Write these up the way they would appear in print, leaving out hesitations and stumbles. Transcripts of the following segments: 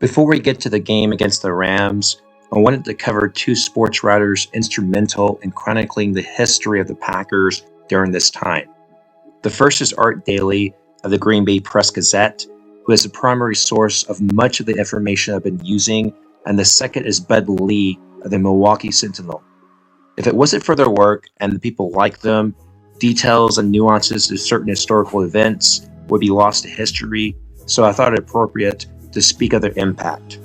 Before we get to the game against the Rams, I wanted to cover two sports writers instrumental in chronicling the history of the Packers during this time. The first is Art Daley of the Green Bay Press-Gazette, who is the primary source of much of the information I've been using, and the second is Bud Lee of the Milwaukee Sentinel. If it wasn't for their work and the people like them, details and nuances of certain historical events would be lost to history, so I thought it appropriate to speak of their impact.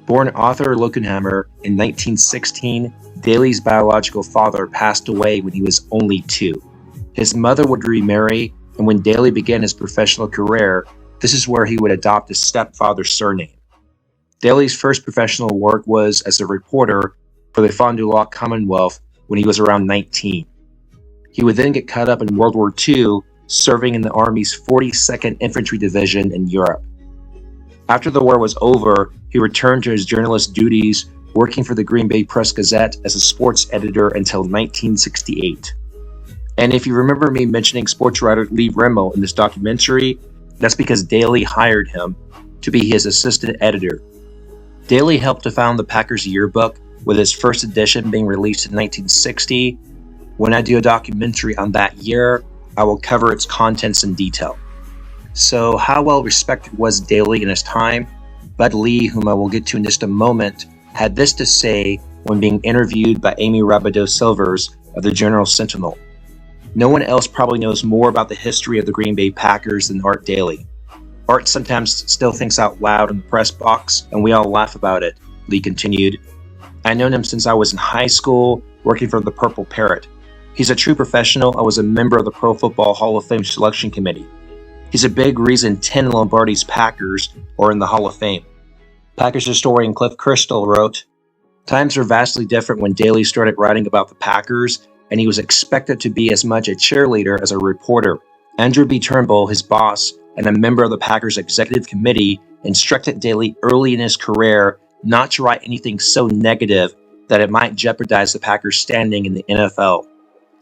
Born Arthur Lokenhammer in 1916, Daley's biological father passed away when he was only 2. His mother would remarry, and when Daley began his professional career, this is where he would adopt his stepfather's surname. Daley's first professional work was as a reporter for the Fond du Lac Commonwealth when he was around 19. He would then get caught up in World War II, serving in the Army's 42nd Infantry Division in Europe. After the war was over, he returned to his journalist duties, working for the Green Bay Press-Gazette as a sports editor until 1968. And if you remember me mentioning sports writer Lee Rimmel in this documentary, that's because Daley hired him to be his assistant editor. Daley helped to found the Packers yearbook, with its first edition being released in 1960. When I do a documentary on that year, I will cover its contents in detail. So how well respected was Daley in his time? Bud Lee, whom I will get to in just a moment, had this to say when being interviewed by Amy Rabideau-Silvers of the Journal-Sentinel. No one else probably knows more about the history of the Green Bay Packers than Art Daley. Art sometimes still thinks out loud in the press box, and we all laugh about it, Lee continued. I've known him since I was in high school, working for the Purple Parrot. He's a true professional. I was a member of the Pro Football Hall of Fame Selection Committee. He's a big reason 10 Lombardi's Packers are in the Hall of Fame. Packers historian Cliff Christel wrote, "Times are vastly different when Daley started writing about the Packers, and he was expected to be as much a cheerleader as a reporter. Andrew B. Turnbull, his boss, and a member of the Packers executive committee, instructed Daley early in his career not to write anything so negative that it might jeopardize the Packers' standing in the NFL.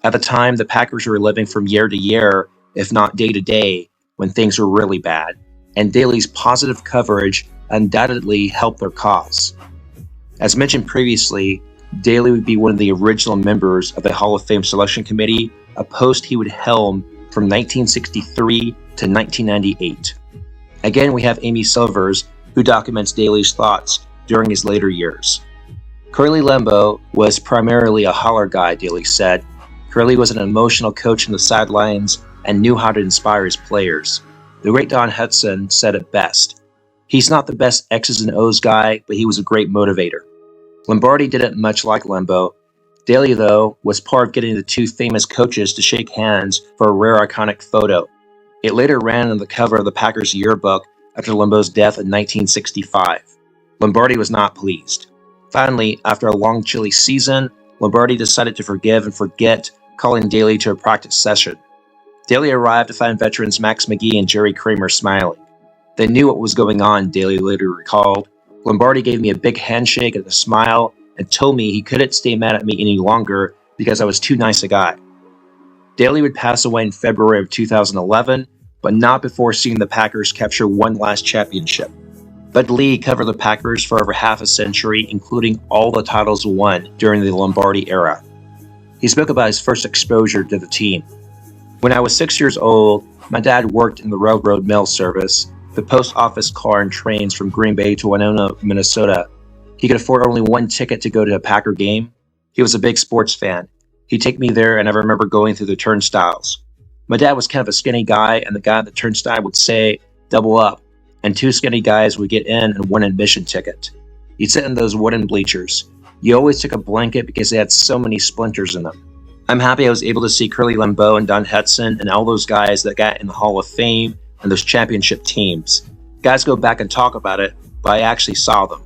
At the time, the Packers were living from year to year, if not day to day, when things were really bad, and Daley's positive coverage undoubtedly helped their cause." As mentioned previously, Daley would be one of the original members of the Hall of Fame Selection Committee, a post he would helm from 1963 to 1998. Again, we have Amy Silvers, who documents Daley's thoughts during his later years. Curly Lambeau was primarily a holler guy, Daley said. Curly was an emotional coach on the sidelines and knew how to inspire his players. The great Don Hutson said it best. He's not the best X's and O's guy, but he was a great motivator. Lombardi didn't much like Lambeau. Daley, though, was part of getting the two famous coaches to shake hands for a rare iconic photo. It later ran on the cover of the Packers yearbook after Lambeau's death in 1965. Lombardi was not pleased. Finally, after a long chilly season, Lombardi decided to forgive and forget, calling Daley to a practice session. Daley arrived to find veterans Max McGee and Jerry Kramer smiling. They knew what was going on, Daley later recalled. Lombardi gave me a big handshake and a smile and told me he couldn't stay mad at me any longer because I was too nice a guy. Daley would pass away in February of 2011, but not before seeing the Packers capture one last championship. Bud Lee covered the Packers for over half a century, including all the titles won during the Lombardi era. He spoke about his first exposure to the team. "When I was 6 years old, my dad worked in the railroad mail service, the post office car and trains from Green Bay to Winona, Minnesota. He could afford only one ticket to go to a Packer game. He was a big sports fan. He'd take me there, and I remember going through the turnstiles. My dad was kind of a skinny guy, and the guy at the turnstile would say, 'Double up,' and two skinny guys would get in and one admission ticket. You'd sit in those wooden bleachers. You always took a blanket because they had so many splinters in them. I'm happy I was able to see Curly Lambeau and Don Hutson and all those guys that got in the Hall of Fame and those championship teams. Guys go back and talk about it, but I actually saw them."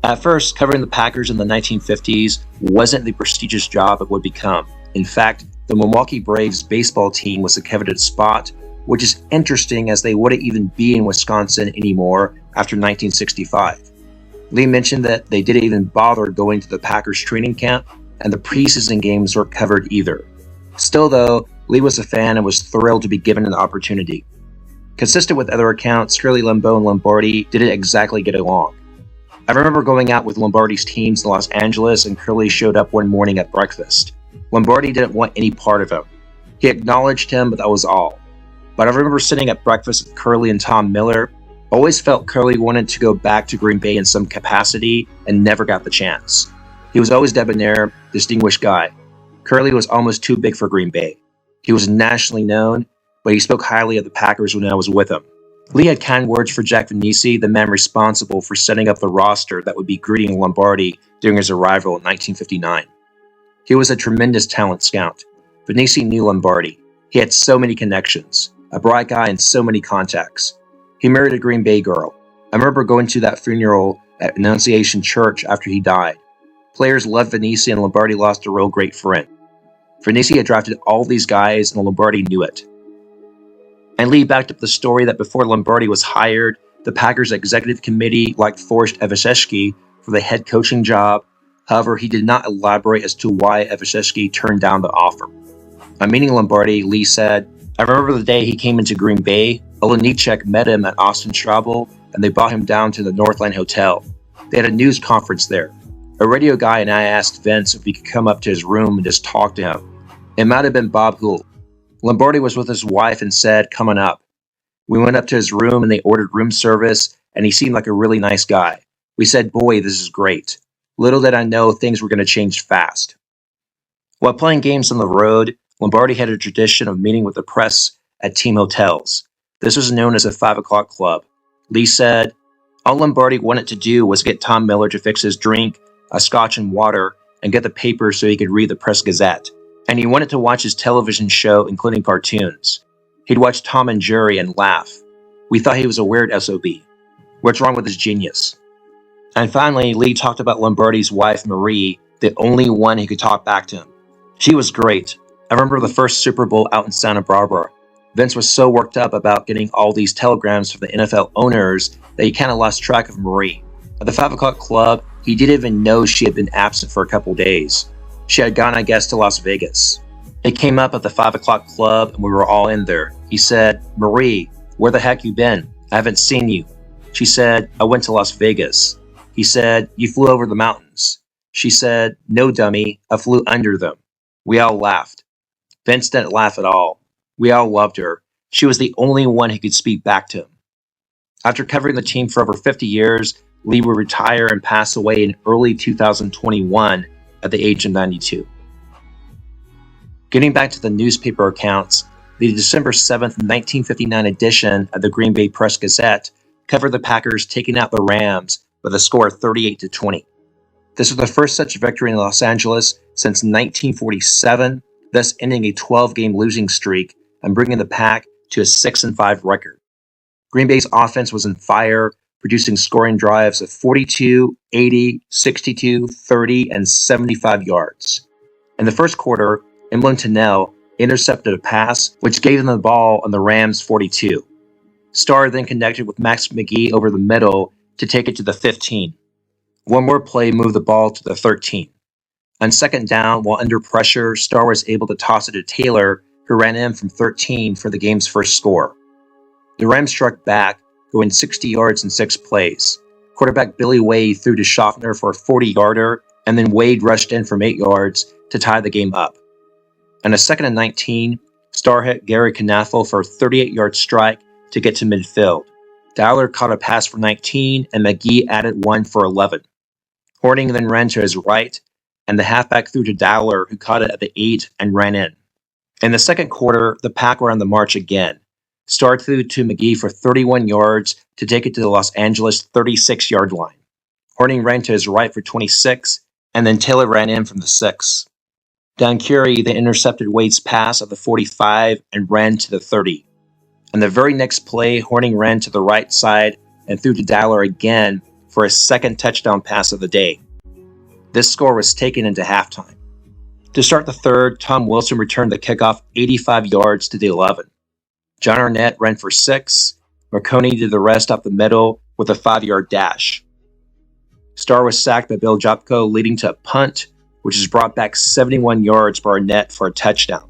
At first, covering the Packers in the 1950s wasn't the prestigious job it would become. In fact, the Milwaukee Braves baseball team was a coveted spot, which is interesting as they wouldn't even be in Wisconsin anymore after 1965. Lee mentioned that they didn't even bother going to the Packers training camp, and the preseason games weren't covered either. Still though, Lee was a fan and was thrilled to be given an opportunity. Consistent with other accounts, Curly, Lambeau, and Lombardi didn't exactly get along. I remember going out with Lombardi's teams in Los Angeles, and Curly showed up one morning at breakfast. Lombardi didn't want any part of him. He acknowledged him, but that was all. But I remember sitting at breakfast with Curly and Tom Miller. Always felt Curly wanted to go back to Green Bay in some capacity and never got the chance. He was always debonair, distinguished guy. Curly was almost too big for Green Bay. He was nationally known, but he spoke highly of the Packers when I was with him. Lee had kind words for Jack Vainisi, the man responsible for setting up the roster that would be greeting Lombardi during his arrival in 1959. He was a tremendous talent scout. Vainisi knew Lombardi. He had so many connections, a bright guy and so many contacts. He married a Green Bay girl. I remember going to that funeral at Annunciation Church after he died. Players loved Vainisi, and Lombardi lost a real great friend. Vainisi had drafted all these guys, and Lombardi knew it. And Lee backed up the story that before Lombardi was hired, the Packers executive committee liked Forrest Evashevski for the head coaching job. However, he did not elaborate as to why Evashevski turned down the offer. On meeting Lombardi, Lee said, "I remember the day he came into Green Bay. Olenicek met him at Austin Straubel, and they brought him down to the Northland Hotel. They had a news conference there. A radio guy and I asked Vince if we could come up to his room and just talk to him. It might have been Bob Houle. Lombardi was with his wife and said, 'Come on up.' We went up to his room and they ordered room service, and he seemed like a really nice guy. We said, 'Boy, this is great.' Little did I know things were going to change fast." While playing games on the road, Lombardi had a tradition of meeting with the press at team hotels. This was known as a 5 o'clock club. Lee said, "All Lombardi wanted to do was get Tom Miller to fix his drink, a scotch and water, and get the paper so he could read the Press Gazette. And he wanted to watch his television show, including cartoons. He'd watch Tom and Jerry and laugh. We thought he was a weird SOB. What's wrong with his genius?" And finally, Lee talked about Lombardi's wife, Marie, the only one who could talk back to him. She was great. I remember the first Super Bowl out in Santa Barbara. Vince was so worked up about getting all these telegrams from the NFL owners that he kind of lost track of Marie. At the 5 o'clock club, he didn't even know she had been absent for a couple days. She had gone, I guess, to Las Vegas. It came up at the 5 o'clock club, and we were all in there. He said, "Marie, where the heck you been? I haven't seen you." She said, "I went to Las Vegas." He said, "You flew over the mountains." She said, "No, dummy, I flew under them." We all laughed. Vince didn't laugh at all. We all loved her. She was the only one who could speak back to him. After covering the team for over 50 years, Lee would retire and pass away in early 2021 at the age of 92. Getting back to the newspaper accounts, the December 7th, 1959 edition of the Green Bay Press Gazette covered the Packers taking out the Rams with a score of 38-20. This was the first such victory in Los Angeles since 1947, thus ending a 12-game losing streak and bringing the Pack to a 6-5 record. Green Bay's offense was on fire, producing scoring drives of 42, 80, 62, 30, and 75 yards. In the first quarter, Emlyn Tunnell intercepted a pass, which gave them the ball on the Rams' 42. Starr then connected with Max McGee over the middle to take it to the 15. One more play moved the ball to the 13. On second down, while under pressure, Starr was able to toss it to Taylor, who ran in from 13 for the game's first score. The Rams struck back, going 60 yards in 6 plays. Quarterback Billy Wade threw to Schaffner for a 40-yarder, and then Wade rushed in from 8 yards to tie the game up. On a 2nd and 19, Starr hit Gary Knaffel for a 38-yard strike to get to midfield. Dowler caught a pass for 19, and McGee added one for 11. Horning then ran to his right, and the halfback threw to Dowler, who caught it at the 8 and ran in. In the second quarter, the Pack were on the march again. Starr threw to McGee for 31 yards to take it to the Los Angeles 36-yard line. Horning ran to his right for 26, and then Taylor ran in from the 6. Don Curry then intercepted Wade's pass at the 45 and ran to the 30. On the very next play, Horning ran to the right side and threw to Dowler again for his second touchdown pass of the day. This score was taken into halftime. To start the third, Tom Wilson returned the kickoff 85 yards to the 11. John Arnett ran for 6. Marconi did the rest up the middle with a 5-yard dash. Starr was sacked by Bill Jopko, leading to a punt, which is brought back 71 yards by Arnett for a touchdown.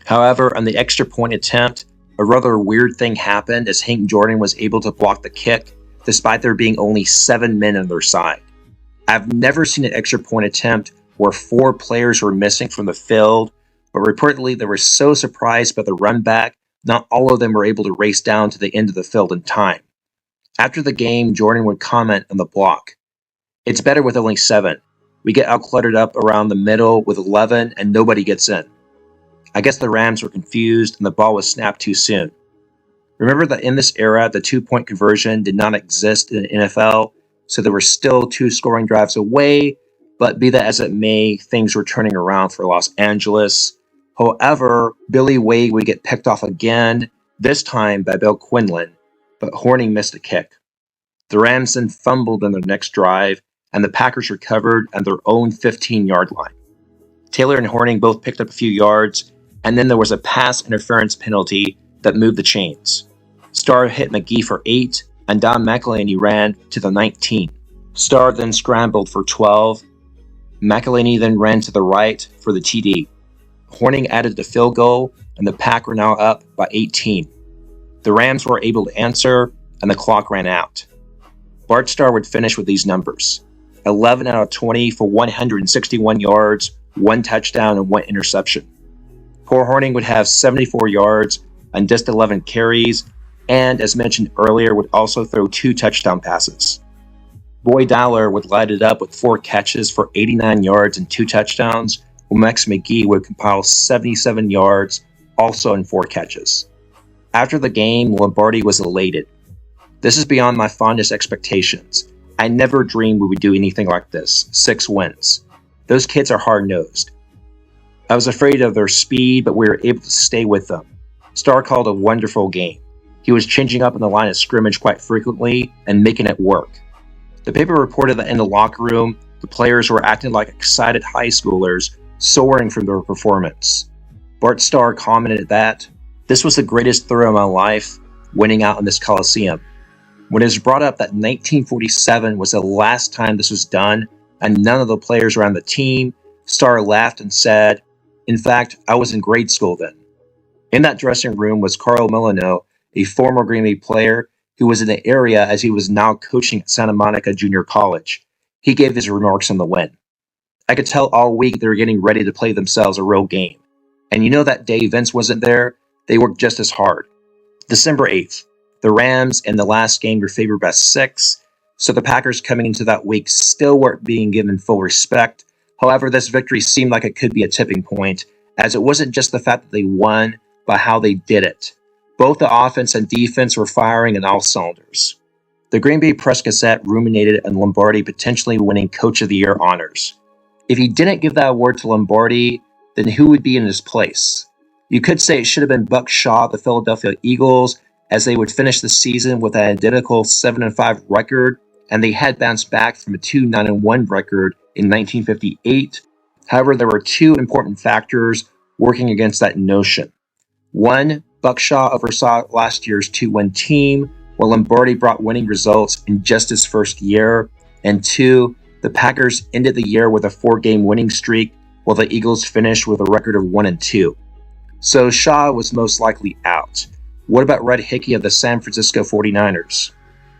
However, on the extra point attempt, a rather weird thing happened as Hank Jordan was able to block the kick, despite there being only 7 men on their side. I've never seen an extra point attempt where 4 players were missing from the field, but reportedly they were so surprised by the run back, not all of them were able to race down to the end of the field in time. After the game, Jordan would comment on the block. "It's better with only 7. We get out cluttered up around the middle with 11 and nobody gets in." I guess the Rams were confused and the ball was snapped too soon. Remember that in this era, the 2-point conversion did not exist in the NFL, so there were still 2 scoring drives away, but be that as it may, things were turning around for Los Angeles. However, Billy Wade would get picked off again, this time by Bill Quinlan, but Hornung missed a kick. The Rams then fumbled in their next drive, and the Packers recovered at their own 15-yard line. Taylor and Hornung both picked up a few yards, and then there was a pass interference penalty that moved the chains. Starr hit McGee for 8, and Don McElhaney ran to the 19. Starr then scrambled for 12. McElhaney then ran to the right for the TD. Hornung added the field goal, and the Pack were now up by 18. The Rams were able to answer, and the clock ran out. Bart Starr would finish with these numbers: 11 out of 20 for 161 yards, 1 touchdown, and 1 interception. Poor Hornung would have 74 yards on just 11 carries, and as mentioned earlier, would also throw 2 touchdown passes. Boyd Dowler would light it up with 4 catches for 89 yards and 2 touchdowns, while Max McGee would compile 77 yards, also in 4 catches. After the game, Lombardi was elated. "This is beyond my fondest expectations. I never dreamed we would do anything like this. 6 wins. Those kids are hard-nosed. I was afraid of their speed, but we were able to stay with them." Starr called a wonderful game. He was changing up in the line of scrimmage quite frequently and making it work. The paper reported that in the locker room, the players were acting like excited high schoolers, soaring from their performance. Bart Starr commented that, "This was the greatest thrill of my life, winning out in this Coliseum." When it was brought up that 1947 was the last time this was done, and none of the players were on the team, Starr laughed and said, "In fact, I was in grade school then." In that dressing room was Carl Milano, a former Green Bay player who was in the area as he was now coaching at Santa Monica Junior College. He gave his remarks on the win. "I could tell all week they were getting ready to play themselves a real game. And you know that day Vince wasn't there, they worked just as hard." December 8th. The Rams in the last game were favored by 6, so the Packers coming into that week still weren't being given full respect. However, this victory seemed like it could be a tipping point, as it wasn't just the fact that they won, but how they did it. Both the offense and defense were firing in all cylinders. The Green Bay Press-Gazette ruminated on Lombardi potentially winning Coach of the Year honors. If he didn't give that award to Lombardi, then who would be in his place? You could say it should have been Buck Shaw of the Philadelphia Eagles, as they would finish the season with an identical 7-5 record, and they had bounced back from a 2-9-1 record in 1958. However, there were 2 important factors working against that notion. 1, Buck Shaw oversaw last year's 2-win team, while Lombardi brought winning results in just his first year. And 2, the Packers ended the year with a 4-game winning streak, while the Eagles finished with a record of 1-2. So Shaw was most likely out. What about Red Hickey of the San Francisco 49ers?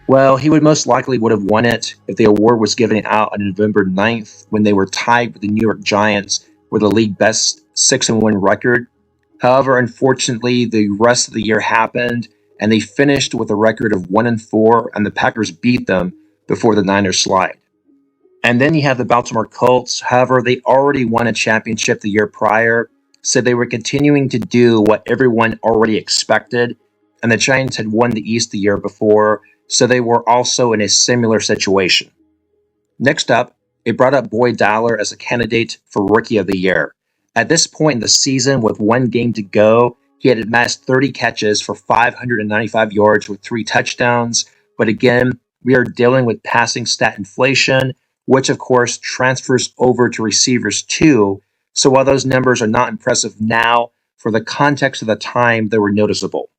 Well, he most likely would have won it if the award was given out on November 9th, when they were tied with the New York Giants with the league best 6-1 record. However, unfortunately, the rest of the year happened, and they finished with a record of 1-4, and the Packers beat them before the Niners slide. And then you have the Baltimore Colts. However, they already won a championship the year prior, so they were continuing to do what everyone already expected, and the Giants had won the East the year before, so they were also in a similar situation. Next up, it brought up Boyd Dowler as a candidate for Rookie of the Year. At this point in the season, with 1 game to go, he had amassed 30 catches for 595 yards with 3 touchdowns, but again, we are dealing with passing stat inflation, which of course transfers over to receivers too. So while those numbers are not impressive now, for the context of the time, they were noticeable.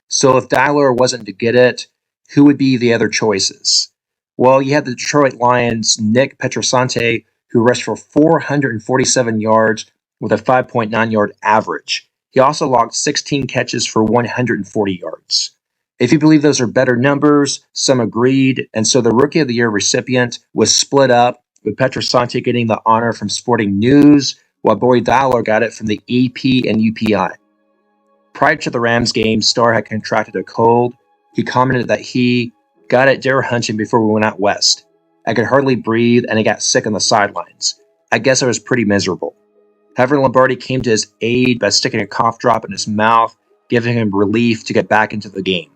So if Dowler wasn't to get it, who would be the other choices? Well, you had the Detroit Lions' Nick Petrosante, who rushed for 447 yards with a 5.9-yard average. He also logged 16 catches for 140 yards. If you believe those are better numbers, some agreed, and so the Rookie of the Year recipient was split up, with Petrosante getting the honor from Sporting News, while Boyd Dowler got it from the EP and UPI. Prior to the Rams game, Starr had contracted a cold. He commented that he got it deer hunting before we went out west. I could hardly breathe, and I got sick on the sidelines. I guess I was pretty miserable. However, Lombardi came to his aid by sticking a cough drop in his mouth, giving him relief to get back into the game.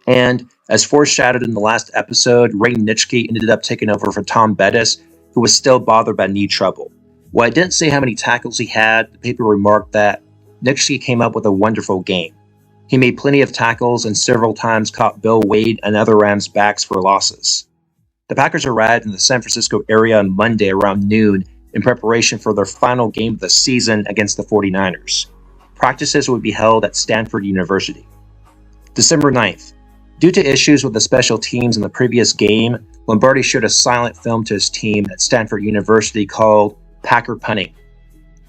And, as foreshadowed in the last episode, Ray Nitschke ended up taking over for Tom Bettis, who was still bothered by knee trouble. While I didn't say how many tackles he had, the paper remarked that Nitschke came up with a wonderful game. He made plenty of tackles and several times caught Bill Wade and other Rams backs for losses. The Packers arrived in the San Francisco area on Monday around noon in preparation for their final game of the season against the 49ers. Practices would be held at Stanford University. December 9th. Due to issues with the special teams in the previous game, Lombardi showed a silent film to his team at Stanford University called Packer Punting.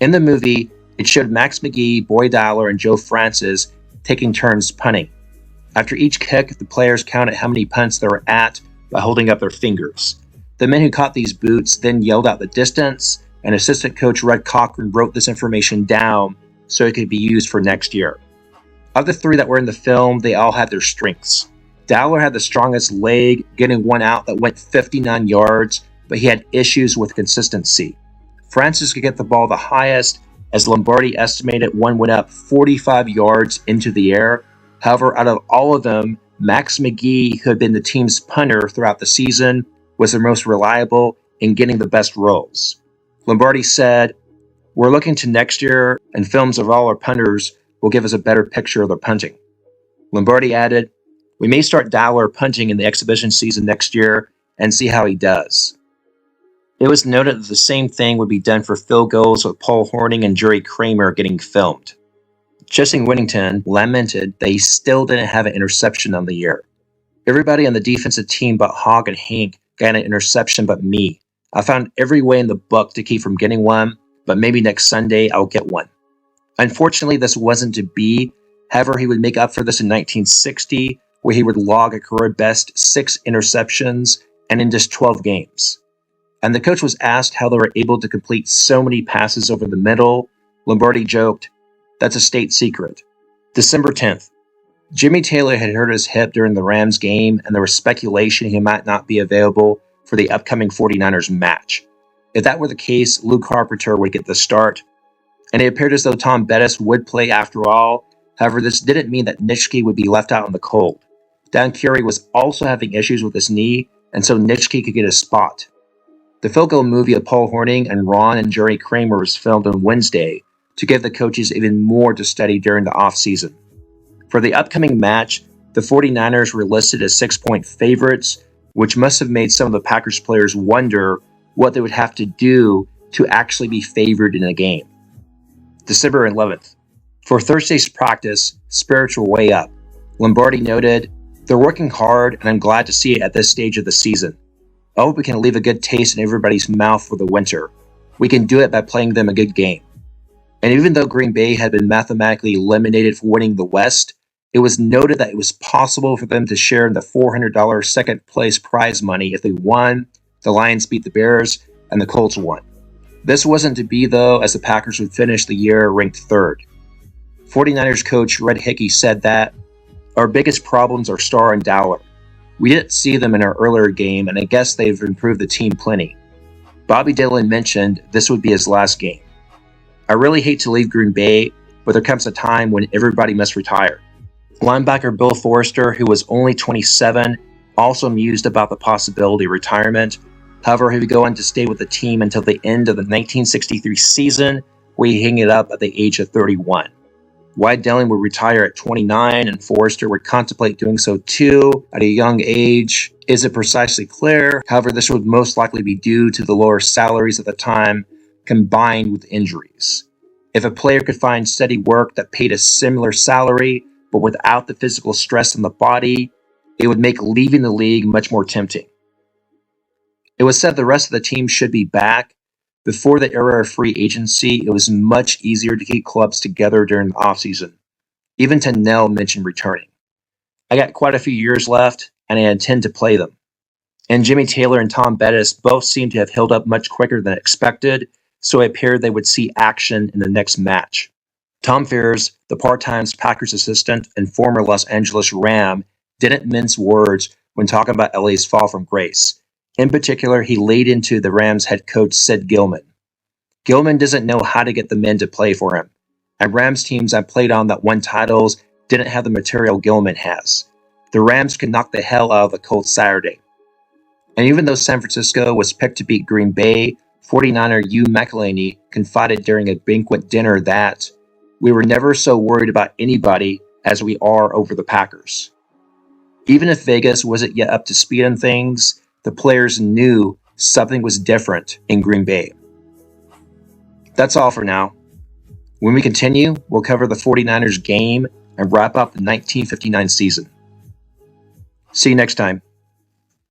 In the movie, it showed Max McGee, Boyd Dowler, and Joe Francis taking turns punting. After each kick, the players counted how many punts they were at by holding up their fingers. The men who caught these boots then yelled out the distance, and assistant coach Red Cochran wrote this information down so it could be used for next year. Of the three that were in the film, they all had their strengths. Dowler had the strongest leg, getting one out that went 59 yards, but he had issues with consistency. Francis could get the ball the highest, as Lombardi estimated one went up 45 yards into the air. However, out of all of them, Max McGee, who had been the team's punter throughout the season, was the most reliable in getting the best rolls. Lombardi said, "We're looking to next year, and films of all our punters will give us a better picture of their punting." Lombardi added, "We may start Dowler punting in the exhibition season next year and see how he does." It was noted that the same thing would be done for field goals, with Paul Hornung and Jerry Kramer getting filmed. Chesing Whittington lamented that he still didn't have an interception on the year. "Everybody on the defensive team but Hogg and Hank got an interception but me. I found every way in the book to keep from getting one, but maybe next Sunday I'll get one." Unfortunately, this wasn't to be. However, he would make up for this in 1960, where he would log a career best 6 interceptions and in just 12 games. And the coach was asked how they were able to complete so many passes over the middle. Lombardi joked, "That's a state secret." December 10th. Jimmy Taylor had hurt his hip during the Rams game, and there was speculation he might not be available for the upcoming 49ers match. If that were the case, Luke Carpenter would get the start, and it appeared as though Tom Bettis would play after all. However, this didn't mean that Nitschke would be left out in the cold. Dan Curry was also having issues with his knee, and so Nitschke could get a spot. The field goal movie of Paul Hornung and Ron and Jerry Kramer was filmed on Wednesday to give the coaches even more to study during the offseason. For the upcoming match, the 49ers were listed as 6-point favorites, which must have made some of the Packers players wonder what they would have to do to actually be favored in a game. December 11th. For Thursday's practice, spirits were way up. Lombardi noted, "They're working hard, and I'm glad to see it at this stage of the season. I hope we can leave a good taste in everybody's mouth for the winter. We can do it by playing them a good game." And even though Green Bay had been mathematically eliminated for winning the West, it was noted that it was possible for them to share in the $400 second-place prize money if they won, the Lions beat the Bears, and the Colts won. This wasn't to be, though, as the Packers would finish the year ranked third. 49ers coach Red Hickey said that, "Our biggest problems are Starr and Dowler. We didn't see them in our earlier game, and I guess they've improved the team plenty." Bobby Dillon mentioned this would be his last game. "I really hate to leave Green Bay, but there comes a time when everybody must retire." Linebacker Bill Forrester, who was only 27, also mused about the possibility of retirement. However, he would go on to stay with the team until the end of the 1963 season, where he hung it up at the age of 31. Why Dillon would retire at 29 and Forrester would contemplate doing so too at a young age isn't precisely clear. However, this would most likely be due to the lower salaries at the time combined with injuries. If a player could find steady work that paid a similar salary but without the physical stress on the body, it would make leaving the league much more tempting. It was said the rest of the team should be back, Before the era of free agency, it was much easier to keep clubs together during the offseason. Even Tennell mentioned returning. I got quite a few years left, and I intend to play them. And Jimmy Taylor and Tom Bettis both seem to have healed up much quicker than expected, so it appeared they would see action in the next match. Tom Fears, the part-time Packers assistant and former Los Angeles Ram, didn't mince words when talking about LA's fall from grace. In particular, he laid into the Rams head coach Sid Gilman. Gilman doesn't know how to get the men to play for him. And Rams teams I played on that won titles didn't have the material Gilman has. The Rams could knock the hell out of the Colts Saturday. And even though San Francisco was picked to beat Green Bay, 49er Hugh McElhaney confided during a banquet dinner that we were never so worried about anybody as we are over the Packers. Even if Vegas wasn't yet up to speed on things, the players knew something was different in Green Bay. That's all for now. When we continue, we'll cover the 49ers game and wrap up the 1959 season. See you next time.